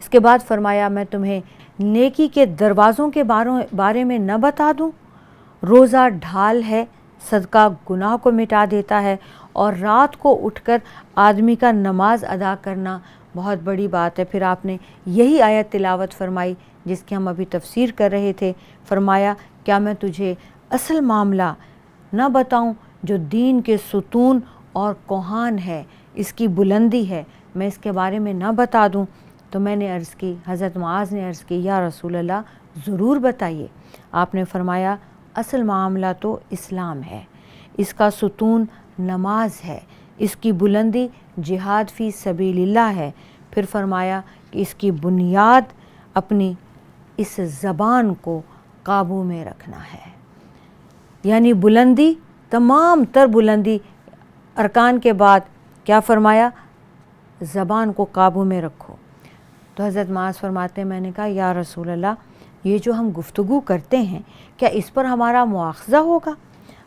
اس کے بعد فرمایا میں تمہیں نیکی کے دروازوں کے بارے میں نہ بتا دوں؟ روزہ ڈھال ہے، صدقہ گناہ کو مٹا دیتا ہے، اور رات کو اٹھ کر آدمی کا نماز ادا کرنا بہت بڑی بات ہے۔ پھر آپ نے یہی آیت تلاوت فرمائی جس کی ہم ابھی تفسیر کر رہے تھے۔ فرمایا کیا میں تجھے اصل معاملہ نہ بتاؤں جو دین کے ستون اور کوہان ہے، اس کی بلندی ہے، میں اس کے بارے میں نہ بتا دوں؟ تو میں نے عرض کی، حضرت معاذ نے عرض کی، یا رسول اللہ ضرور بتائیے۔ آپ نے فرمایا اصل معاملہ تو اسلام ہے، اس کا ستون نماز ہے، اس کی بلندی جہاد فی سبیل اللہ ہے۔ پھر فرمایا کہ اس کی بنیاد اپنی اس زبان کو قابو میں رکھنا ہے، یعنی بلندی، تمام تر بلندی ارکان کے بعد کیا فرمایا؟ زبان کو قابو میں رکھو۔ تو حضرت معاذ فرماتے ہیں میں نے کہا یا رسول اللہ یہ جو ہم گفتگو کرتے ہیں کیا اس پر ہمارا مواخذہ ہوگا؟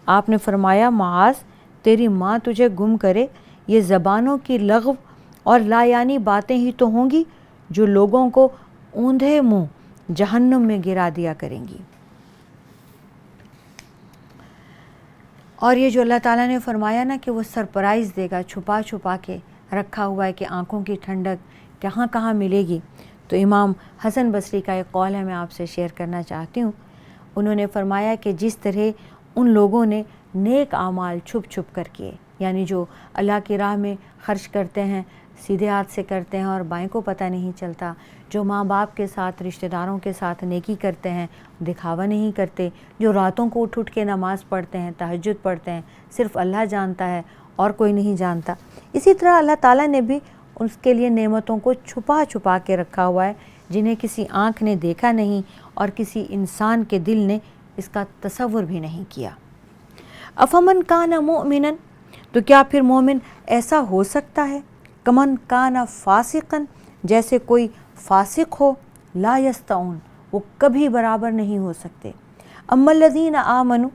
آپ نے فرمایا معاذ تیری ماں تجھے گم کرے، یہ زبانوں کی لغو اور لایانی باتیں ہی تو ہوں گی جو لوگوں کو اوندھے منہ جہنم میں گرا دیا کریں گی۔ اور یہ جو اللہ تعالیٰ نے فرمایا نا کہ وہ سرپرائز دے گا، چھپا چھپا کے رکھا ہوا ہے کہ آنکھوں کی ٹھنڈک کہاں کہاں ملے گی، تو امام حسن بصری کا ایک قول ہے، میں آپ سے شیئر کرنا چاہتی ہوں۔ انہوں نے فرمایا کہ جس طرح ان لوگوں نے نیک اعمال چھپ چھپ کر کیے، یعنی جو اللہ کی راہ میں خرچ کرتے ہیں سیدھے ہاتھ سے کرتے ہیں اور بائیں کو پتہ نہیں چلتا، جو ماں باپ کے ساتھ رشتہ داروں کے ساتھ نیکی کرتے ہیں دکھاوا نہیں کرتے، جو راتوں کو اٹھ کے نماز پڑھتے ہیں، تہجد پڑھتے ہیں، صرف اللہ جانتا ہے اور کوئی نہیں جانتا، اسی طرح اللہ تعالیٰ نے بھی اس کے لیے نعمتوں کو چھپا چھپا کے رکھا ہوا ہے جنہیں کسی آنکھ نے دیکھا نہیں اور کسی انسان کے دل نے اس کا تصور بھی نہیں کیا۔ افمن کان مؤمنا، تو کیا پھر مومن ایسا ہو سکتا ہے؟ کمن کان فاسقا، جیسے کوئی فاسق ہو، لا یستعون، وہ کبھی برابر نہیں ہو سکتے۔ اما الذین آمنوا،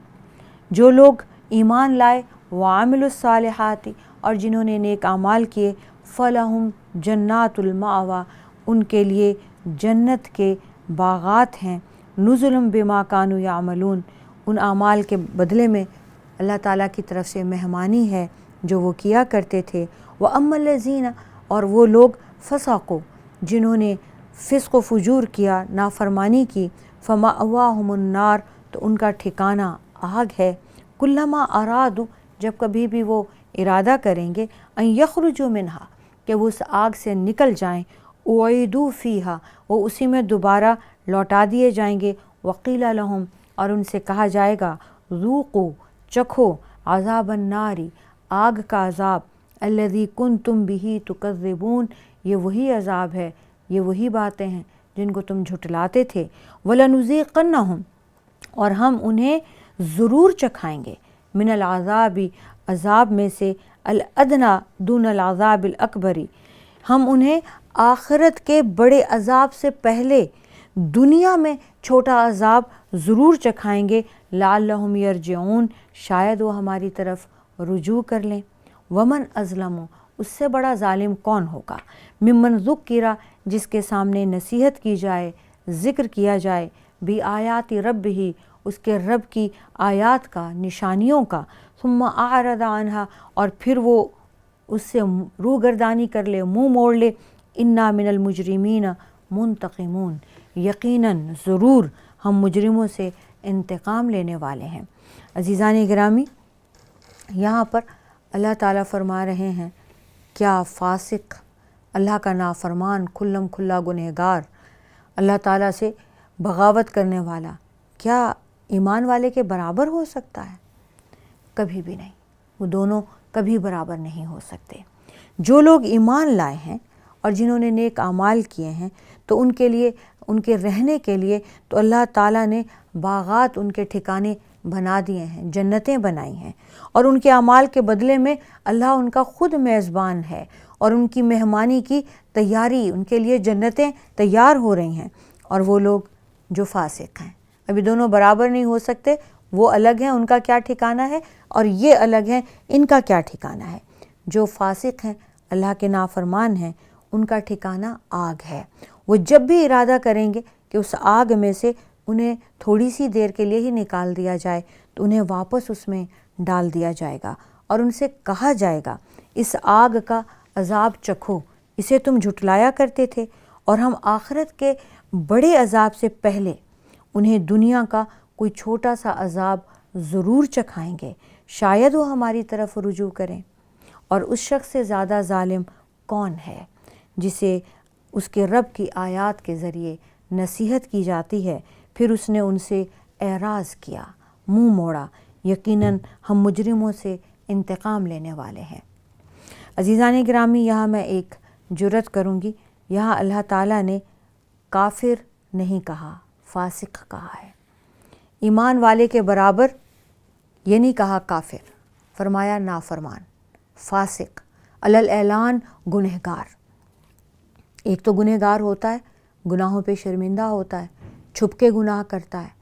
جو لوگ ایمان لائے، وعملوا الصالحات، اور جنہوں نے نیک اعمال کیے، فلہم جنات المأویٰ، ان کے لیے جنت کے باغات ہیں، نزلم بما کانوا یعملون، ان اعمال کے بدلے میں اللہ تعالیٰ کی طرف سے مہمانی ہے جو وہ کیا کرتے تھے۔ وَأَمَّا الَّذِينَ، اور وہ لوگ فسقوا، جنہوں نے فسق و فجور کیا، نافرمانی کی، فَمَأْوَاهُمُ النَّارُ، تو ان کا ٹھکانہ آگ ہے، کلما ارادوا، جب کبھی بھی وہ ارادہ کریں گے، ان یخرجوا منہا، کہ وہ اس آگ سے نکل جائیں، اعیدوا فیہا، وہ اسی میں دوبارہ لوٹا دیے جائیں گے، وقیل لہم، اور ان سے کہا جائے گا، ذوقوا، چکھو، عذاب النار، آگ کا عذاب، الذی کنتم بہ تکذبون، یہ وہی عذاب ہے، یہ وہی باتیں ہیں جن کو تم جھٹلاتے تھے، وَلَنُذِيقَنَّهُمْ، اور ہم انہیں ضرور چکھائیں گے، من العذاب، عذاب میں سے، الادنا دون العذاب الاکبر، ہم انہیں آخرت کے بڑے عذاب سے پہلے دنیا میں چھوٹا عذاب ضرور چکھائیں گے، لعلہم یرجعون، شاید وہ ہماری طرف رجوع کر لیں۔ ومن اظلم، اس سے بڑا ظالم کون ہوگا، ممن ذکر، جس کے سامنے نصیحت کی جائے، ذکر کیا جائے، بآیات ربہ، اس کے رب کی آیات کا، نشانیوں کا، ثم اعرض عنہا، اور پھر وہ اس سے روگردانی کر لے، منہ موڑ لے، انا من المجرمین منتقمون، یقیناً ضرور ہم مجرموں سے انتقام لینے والے ہیں۔ عزیزان گرامی، یہاں پر اللہ تعالیٰ فرما رہے ہیں کیا فاسق، اللہ کا نافرمان، کھلم کھلا گنہگار، اللہ تعالیٰ سے بغاوت کرنے والا، کیا ایمان والے کے برابر ہو سکتا ہے؟ کبھی بھی نہیں، وہ دونوں کبھی برابر نہیں ہو سکتے۔ جو لوگ ایمان لائے ہیں اور جنہوں نے نیک اعمال کیے ہیں تو ان کے لیے، ان کے رہنے کے لیے تو اللہ تعالیٰ نے باغات ان کے ٹھکانے بنا دیے ہیں، جنتیں بنائی ہیں، اور ان کے اعمال کے بدلے میں اللہ ان کا خود میزبان ہے اور ان کی مہمانی کی تیاری، ان کے لیے جنتیں تیار ہو رہی ہیں۔ اور وہ لوگ جو فاسق ہیں، ابھی دونوں برابر نہیں ہو سکتے، وہ الگ ہیں، ان کا کیا ٹھکانہ ہے، اور یہ الگ ہیں، ان کا کیا ٹھکانہ ہے۔ جو فاسق ہیں، اللہ کے نافرمان ہیں، ان کا ٹھکانہ آگ ہے۔ وہ جب بھی ارادہ کریں گے کہ اس آگ میں سے انہیں تھوڑی سی دیر کے لیے ہی نکال دیا جائے تو انہیں واپس اس میں ڈال دیا جائے گا اور ان سے کہا جائے گا اس آگ کا عذاب چکھو، اسے تم جھٹلایا کرتے تھے اور ہم آخرت کے بڑے عذاب سے پہلے انہیں دنیا کا کوئی چھوٹا سا عذاب ضرور چکھائیں گے، شاید وہ ہماری طرف رجوع کریں۔ اور اس شخص سے زیادہ ظالم کون ہے جسے اس کے رب کی آیات کے ذریعے نصیحت کی جاتی ہے پھر اس نے ان سے اعراض کیا، منہ موڑا، یقیناً ہم مجرموں سے انتقام لینے والے ہیں۔ عزیزان گرامی، یہاں میں ایک جرات کروں گی، یہاں اللہ تعالیٰ نے کافر نہیں کہا، فاسق کہا ہے۔ ایمان والے کے برابر یہ نہیں کہا کافر، فرمایا نافرمان، فاسق، علی الاعلان گنہگار۔ ایک تو گنہگار ہوتا ہے، گناہوں پہ شرمندہ ہوتا ہے، چھپ کے گناہ کرتا ہے۔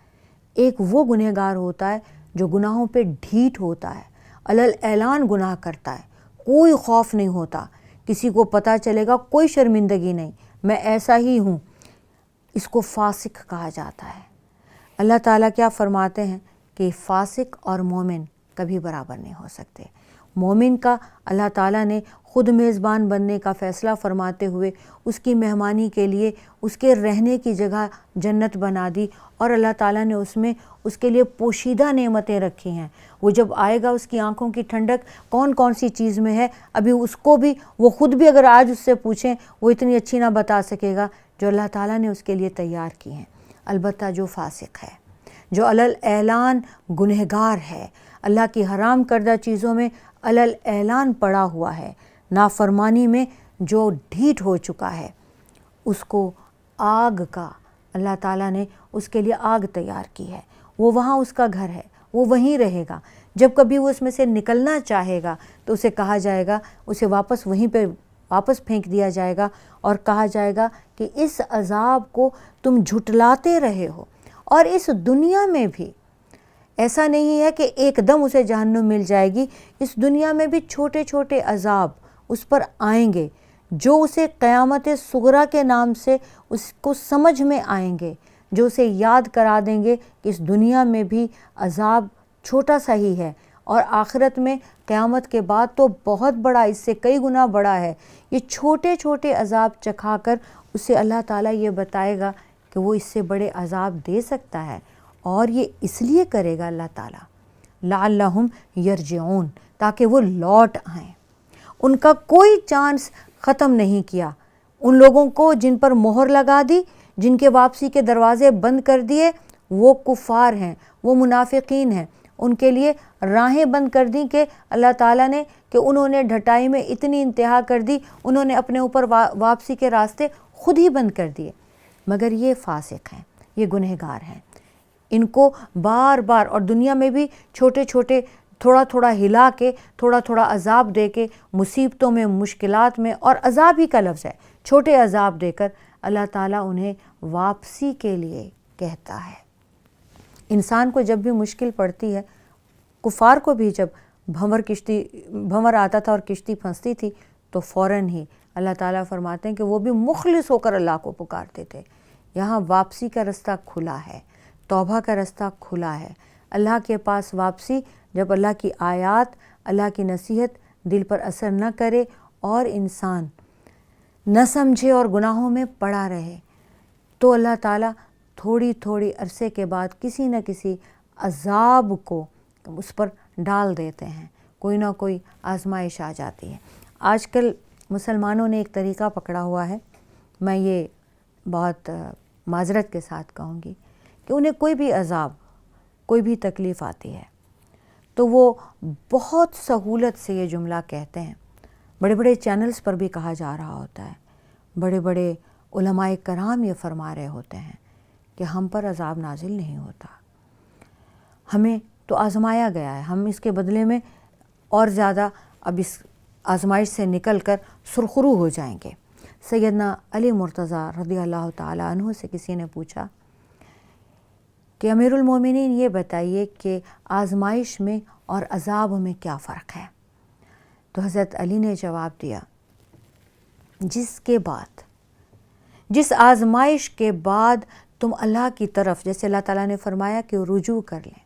ایک وہ گنہگار ہوتا ہے جو گناہوں پہ ڈھیٹ ہوتا ہے، علی الاعلان گناہ کرتا ہے، کوئی خوف نہیں ہوتا، کسی کو پتہ چلے گا کوئی شرمندگی نہیں، میں ایسا ہی ہوں، اس کو فاسق کہا جاتا ہے۔ اللہ تعالیٰ کیا فرماتے ہیں کہ فاسق اور مومن کبھی برابر نہیں ہو سکتے۔ مومن کا اللہ تعالیٰ نے خود میزبان بننے کا فیصلہ فرماتے ہوئے اس کی مہمانی کے لیے اس کے رہنے کی جگہ جنت بنا دی، اور اللہ تعالیٰ نے اس میں اس کے لیے پوشیدہ نعمتیں رکھی ہیں۔ وہ جب آئے گا اس کی آنکھوں کی ٹھنڈک کون کون سی چیز میں ہے، ابھی اس کو بھی، وہ خود بھی اگر آج اس سے پوچھیں وہ اتنی اچھی نہ بتا سکے گا جو اللہ تعالیٰ نے اس کے لیے تیار کی ہیں۔ البتہ جو فاسق ہے، جو علی الاعلان گنہگار ہے، اللہ کی حرام کردہ چیزوں میں علی الاعلان پڑا ہوا ہے، نافرمانی میں جو ڈھیٹ ہو چکا ہے، اس کو آگ کا اللہ تعالیٰ نے اس کے لیے آگ تیار کی ہے۔ وہ وہاں اس کا گھر ہے، وہ وہیں رہے گا۔ جب کبھی وہ اس میں سے نکلنا چاہے گا تو اسے کہا جائے گا، اسے واپس وہیں پہ واپس پھینک دیا جائے گا اور کہا جائے گا کہ اس عذاب کو تم جھٹلاتے رہے ہو۔ اور اس دنیا میں بھی ایسا نہیں ہے کہ ایک دم اسے جہنم مل جائے گی، اس دنیا میں بھی چھوٹے چھوٹے عذاب اس پر آئیں گے جو اسے قیامت صغریٰ کے نام سے اس کو سمجھ میں آئیں گے، جو اسے یاد کرا دیں گے کہ اس دنیا میں بھی عذاب چھوٹا سا ہی ہے اور آخرت میں قیامت کے بعد تو بہت بڑا، اس سے کئی گنا بڑا ہے۔ یہ چھوٹے چھوٹے عذاب چکھا کر اسے اللہ تعالیٰ یہ بتائے گا کہ وہ اس سے بڑے عذاب دے سکتا ہے، اور یہ اس لیے کرے گا اللہ تعالیٰ لعلہم یرجعون، تاکہ وہ لوٹ آئیں۔ ان کا کوئی چانس ختم نہیں کیا۔ ان لوگوں کو جن پر مہر لگا دی، جن کے واپسی کے دروازے بند کر دیے، وہ کفار ہیں، وہ منافقین ہیں۔ ان کے لیے راہیں بند کر دیں کہ اللہ تعالیٰ نے کہ انہوں نے ڈھٹائی میں اتنی انتہا کر دی، انہوں نے اپنے اوپر واپسی کے راستے خود ہی بند کر دیے۔ مگر یہ فاسق ہیں، یہ گنہگار ہیں، ان کو بار بار اور دنیا میں بھی چھوٹے چھوٹے تھوڑا تھوڑا ہلا کے، تھوڑا تھوڑا عذاب دے کے، مصیبتوں میں، مشکلات میں، اور عذاب ہی کا لفظ ہے، چھوٹے عذاب دے کر اللہ تعالیٰ انہیں واپسی کے لیے کہتا ہے۔ انسان کو جب بھی مشکل پڑتی ہے، کفار کو بھی جب بھنور آتا تھا اور کشتی پھنستی تھی تو فوراً ہی اللہ تعالیٰ فرماتے ہیں کہ وہ بھی مخلص ہو کر اللہ کو پکارتے تھے۔ یہاں واپسی کا رستہ کھلا ہے، توبہ کا رستہ کھلا ہے، اللہ کے پاس واپسی، جب اللہ کی آیات، اللہ کی نصیحت دل پر اثر نہ کرے اور انسان نہ سمجھے اور گناہوں میں پڑا رہے، تو اللہ تعالیٰ تھوڑی تھوڑی عرصے کے بعد کسی نہ کسی عذاب کو اس پر ڈال دیتے ہیں، کوئی نہ کوئی آزمائش آ جاتی ہے۔ آج کل مسلمانوں نے ایک طریقہ پکڑا ہوا ہے، میں یہ بہت معذرت کے ساتھ کہوں گی کہ انہیں کوئی بھی عذاب، کوئی بھی تکلیف آتی ہے تو وہ بہت سہولت سے یہ جملہ کہتے ہیں۔ بڑے بڑے چینلز پر بھی کہا جا رہا ہوتا ہے، بڑے بڑے علماء کرام یہ فرما رہے ہوتے ہیں کہ ہم پر عذاب نازل نہیں ہوتا، ہمیں تو آزمایا گیا ہے، ہم اس کے بدلے میں اور زیادہ اب اس آزمائش سے نکل کر سرخرو ہو جائیں گے۔ سیدنا علی مرتضیٰ رضی اللہ تعالیٰ عنہ سے کسی نے پوچھا کہ امیر المومنین یہ بتائیے کہ آزمائش میں اور عذاب میں کیا فرق ہے؟ تو حضرت علی نے جواب دیا، جس کے بعد جس آزمائش کے بعد تم اللہ کی طرف، جیسے اللہ تعالیٰ نے فرمایا کہ رجوع کر لیں،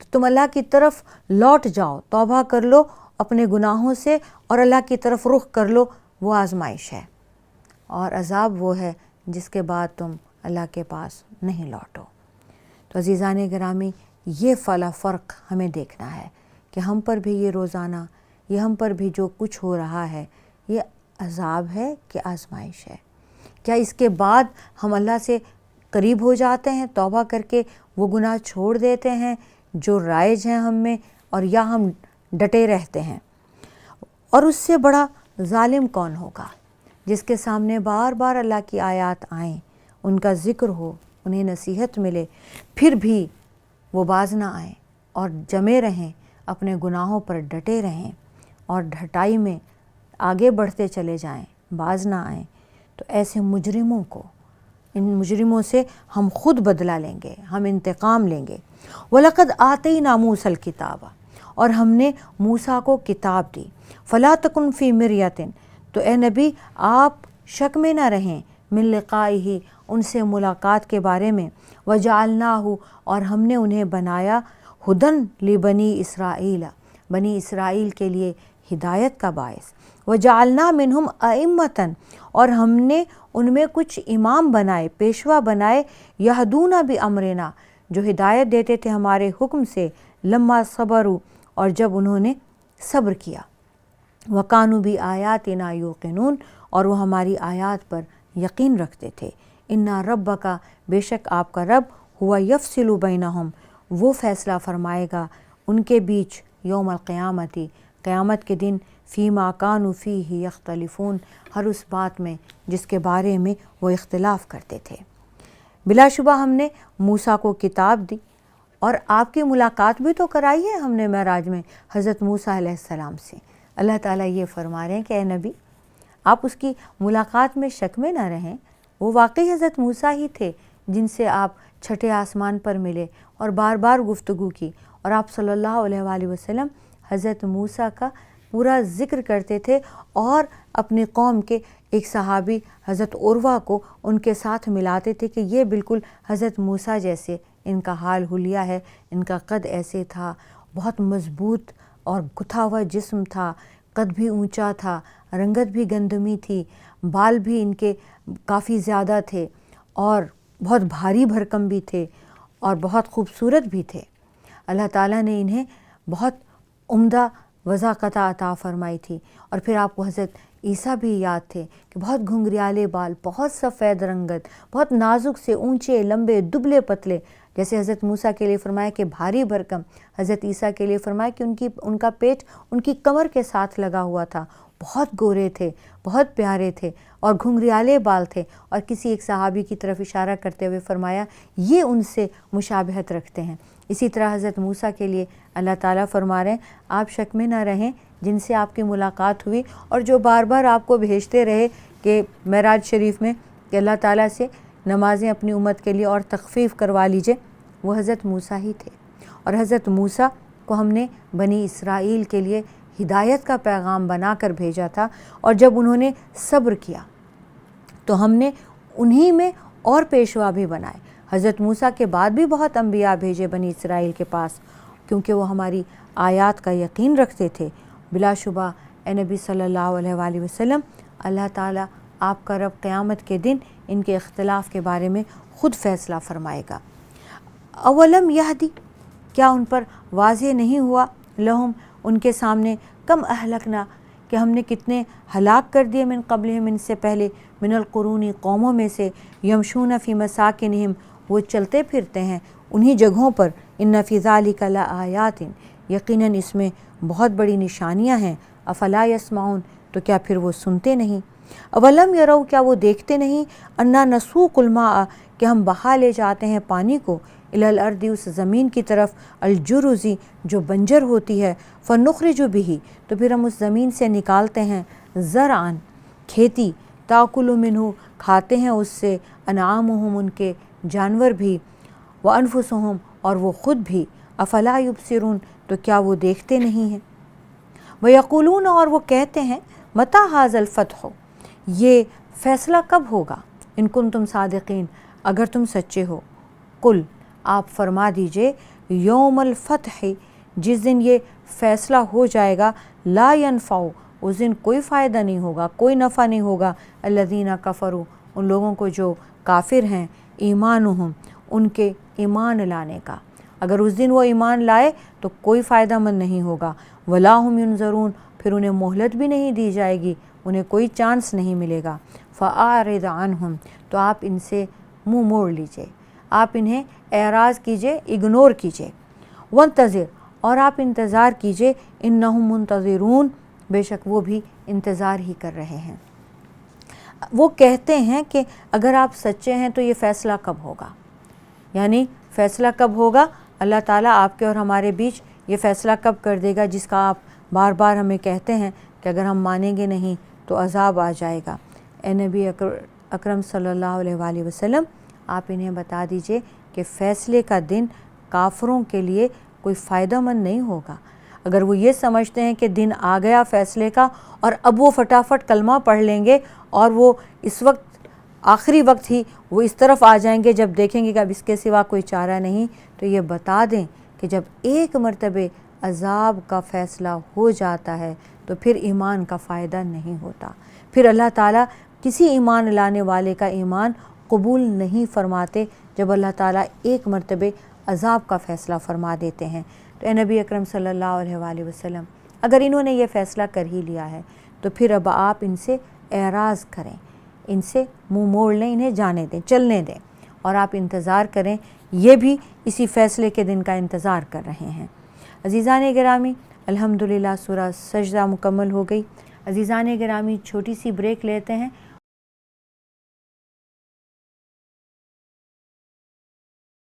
تو تم اللہ کی طرف لوٹ جاؤ، توبہ کر لو اپنے گناہوں سے اور اللہ کی طرف رخ کر لو، وہ آزمائش ہے۔ اور عذاب وہ ہے جس کے بعد تم اللہ کے پاس نہیں لوٹو۔ تو عزیزان گرامی، یہ فرق ہمیں دیکھنا ہے کہ ہم پر بھی یہ روزانہ، یہ ہم پر بھی جو کچھ ہو رہا ہے، یہ عذاب ہے کہ آزمائش ہے؟ کیا اس کے بعد ہم اللہ سے قریب ہو جاتے ہیں توبہ کر کے، وہ گناہ چھوڑ دیتے ہیں جو رائج ہیں ہم میں، اور یا ہم ڈٹے رہتے ہیں؟ اور اس سے بڑا ظالم کون ہوگا جس کے سامنے بار بار اللہ کی آیات آئیں، ان کا ذکر ہو، انہیں نصیحت ملے، پھر بھی وہ باز نہ آئیں اور جمے رہیں، اپنے گناہوں پر ڈٹے رہیں اور ڈھٹائی میں آگے بڑھتے چلے جائیں، باز نہ آئیں؟ تو ایسے مجرموں کو، ان مجرموں سے ہم خود بدلہ لیں گے، ہم انتقام لیں گے۔ وَلَقَدْ آتَيْنَا مُوسَى الْكِتَابَ، اور ہم نے موسیٰ کو کتاب دی۔ فَلَا تَكُنْ فِي مِرْيَةٍ، تو اے نبی آپ شک میں نہ رہیں، مِن لِقَائِهِ، ان سے ملاقات کے بارے میں، وَجَعَلْنَاهُ، اور ہم نے انہیں بنایا، هُدًى لِبَنِي إِسرائیل، بنی اسرائیل کے لیے ہدایت کا باعث، وَجَعَلْنَا مِنْهُمْ أَئِمَّةً، اور ہم نے ان میں کچھ امام بنائے، پیشوا بنائے، یہدون بأمرنا، جو ہدایت دیتے تھے ہمارے حکم سے، لما صبروا، اور جب انہوں نے صبر کیا، وَكَانُوا بِآيَاتِنَا يُوقِنُونَ، اور وہ ہماری آیات پر یقین رکھتے تھے۔ اِنَّ رَبَّكَ، بے شک آپ کا رب، هُوَ يَفْصِلُ بَيْنَهُمْ، وہ فیصلہ فرمائے گا ان کے بیچ، یوم القیامت، قیامت کے دن، فیما کانوا فیہ یختلفون، ہر اس بات میں جس کے بارے میں وہ اختلاف کرتے تھے۔ بلا شبہ ہم نے موسیٰ کو کتاب دی، اور آپ کی ملاقات بھی تو کرائی ہے ہم نے معراج میں حضرت موسیٰ علیہ السلام سے۔ اللہ تعالیٰ یہ فرما رہے ہیں کہ اے نبی، آپ اس کی ملاقات میں شک میں نہ رہیں، وہ واقعی حضرت موسیٰ ہی تھے جن سے آپ چھٹے آسمان پر ملے اور بار بار گفتگو کی، اور آپ صلی اللہ علیہ وآلہ وسلم حضرت موسیٰ کا پورا ذکر کرتے تھے، اور اپنی قوم کے ایک صحابی حضرت عروہ کو ان کے ساتھ ملاتے تھے کہ یہ بالکل حضرت موسیٰ جیسے ان کا حال حلیہ ہے، ان کا قد ایسے تھا، بہت مضبوط اور گتھا ہوا جسم تھا، قد بھی اونچا تھا، رنگت بھی گندمی تھی، بال بھی ان کے کافی زیادہ تھے، اور بہت بھاری بھرکم بھی تھے، اور بہت خوبصورت بھی تھے۔ اللہ تعالیٰ نے انہیں بہت عمدہ وضاقت عطا فرمائی تھی۔ اور پھر آپ کو حضرت عیسیٰ بھی یاد تھے کہ بہت گھنگریالے بال، بہت سفید رنگت، بہت نازک سے، اونچے لمبے دبلے پتلے، جیسے حضرت موسیٰ کے لیے فرمایا کہ بھاری بھرکم، حضرت عیسیٰ کے لیے فرمایا کہ ان کا پیٹ ان کی کمر کے ساتھ لگا ہوا تھا، بہت گورے تھے، بہت پیارے تھے، اور گھنگریالے بال تھے، اور کسی ایک صحابی کی طرف اشارہ کرتے ہوئے فرمایا یہ ان سے مشابہت رکھتے ہیں۔ اسی طرح حضرت موسیٰ کے لیے اللہ تعالیٰ فرما رہے ہیں آپ شک میں نہ رہیں جن سے آپ کی ملاقات ہوئی، اور جو بار بار آپ کو بھیجتے رہے کہ معراج شریف میں کہ اللہ تعالیٰ سے نمازیں اپنی امت کے لیے اور تخفیف کروا لیجئے، وہ حضرت موسیٰ ہی تھے۔ اور حضرت موسیٰ کو ہم نے بنی اسرائیل کے لیے ہدایت کا پیغام بنا کر بھیجا تھا، اور جب انہوں نے صبر کیا تو ہم نے انہی میں اور پیشوا بھی بنائے۔ حضرت موسیٰ کے بعد بھی بہت انبیاء بھیجے بنی اسرائیل کے پاس، کیونکہ وہ ہماری آیات کا یقین رکھتے تھے۔ بلا شبہ اے نبی صلی اللہ علیہ وآلہ وسلم، اللہ تعالیٰ آپ کا رب قیامت کے دن ان کے اختلاف کے بارے میں خود فیصلہ فرمائے گا۔ اولم یہدی، کیا ان پر واضح نہیں ہوا، لہم، ان کے سامنے، کم اہلکنا، کہ ہم نے کتنے ہلاک کر دیے، من قبلہم، ان سے پہلے، من القرون، قوموں میں سے، یمشون فی مساکنہم، وہ چلتے پھرتے ہیں انہی جگہوں پر، ان فی ذالک لآیات، یقیناً اس میں بہت بڑی نشانیاں ہیں، افلا یسمعون، تو کیا پھر وہ سنتے نہیں؟ اولم یرو، کیا وہ دیکھتے نہیں، انا نسوق الماء، کہ ہم بہا لے جاتے ہیں پانی کو، الی الارض، اس زمین کی طرف، الجرزی، جو بنجر ہوتی ہے، فنخرج بہ، تو پھر ہم اس زمین سے نکالتے ہیں، زرعن، کھیتی، تاکل منہ، کھاتے ہیں اس سے، انعامہم، ان کے جانور بھی، وانفسہم، اور وہ خود بھی، افلا یبصرون، تو کیا وہ دیکھتے نہیں ہیں؟ ویقولون، اور وہ کہتے ہیں، متی ھذا الفتح، یہ فیصلہ کب ہوگا، ان کنتم صادقین، اگر تم سچے ہو، قل آپ فرما دیجئے، یوم الفتح جس دن یہ فیصلہ ہو جائے گا، لا ینفع اس دن کوئی فائدہ نہیں ہوگا، کوئی نفع نہیں ہوگا، الذین کفروا ان لوگوں کو جو کافر ہیں، ایمانہم ان کے ایمان لانے کا، اگر اس دن وہ ایمان لائے تو کوئی فائدہ مند نہیں ہوگا، ولا ہم ینظرون پھر انہیں مہلت بھی نہیں دی جائے گی، انہیں کوئی چانس نہیں ملے گا، فاعرض عنہم تو آپ ان سے منہ موڑ لیجئے، آپ انہیں اعراض کیجئے، اگنور کیجئے، وانتظر اور آپ انتظار کیجئے، انہم منتظرون بے شک وہ بھی انتظار ہی کر رہے ہیں۔ وہ کہتے ہیں کہ اگر آپ سچے ہیں تو یہ فیصلہ کب ہوگا، یعنی فیصلہ کب ہوگا، اللہ تعالیٰ آپ کے اور ہمارے بیچ یہ فیصلہ کب کر دے گا جس کا آپ بار بار ہمیں کہتے ہیں کہ اگر ہم مانیں گے نہیں تو عذاب آ جائے گا۔ اے نبی اکرم صلی اللہ علیہ وآلہ وسلم آپ انہیں بتا دیجئے کہ فیصلے کا دن کافروں کے لیے کوئی فائدہ مند نہیں ہوگا۔ اگر وہ یہ سمجھتے ہیں کہ دن آ گیا فیصلے کا اور اب وہ فٹافٹ کلمہ پڑھ لیں گے اور وہ اس وقت آخری وقت ہی وہ اس طرف آ جائیں گے جب دیکھیں گے کہ اب اس کے سوا کوئی چارہ نہیں، تو یہ بتا دیں کہ جب ایک مرتبہ عذاب کا فیصلہ ہو جاتا ہے تو پھر ایمان کا فائدہ نہیں ہوتا، پھر اللہ تعالیٰ کسی ایمان لانے والے کا ایمان قبول نہیں فرماتے جب اللہ تعالیٰ ایک مرتبہ عذاب کا فیصلہ فرما دیتے ہیں۔ تو اے نبی اکرم صلی اللہ علیہ وآلہ وسلم اگر انہوں نے یہ فیصلہ کر ہی لیا ہے تو پھر اب آپ ان سے اعراض کریں، ان سے منہ موڑ لیں، انہیں جانے دیں، چلنے دیں، اور آپ انتظار کریں، یہ بھی اسی فیصلے کے دن کا انتظار کر رہے ہیں۔ عزیزان گرامی، الحمدللہ سورہ سجدہ مکمل ہو گئی۔ عزیزان گرامی، چھوٹی سی بریک لیتے ہیں،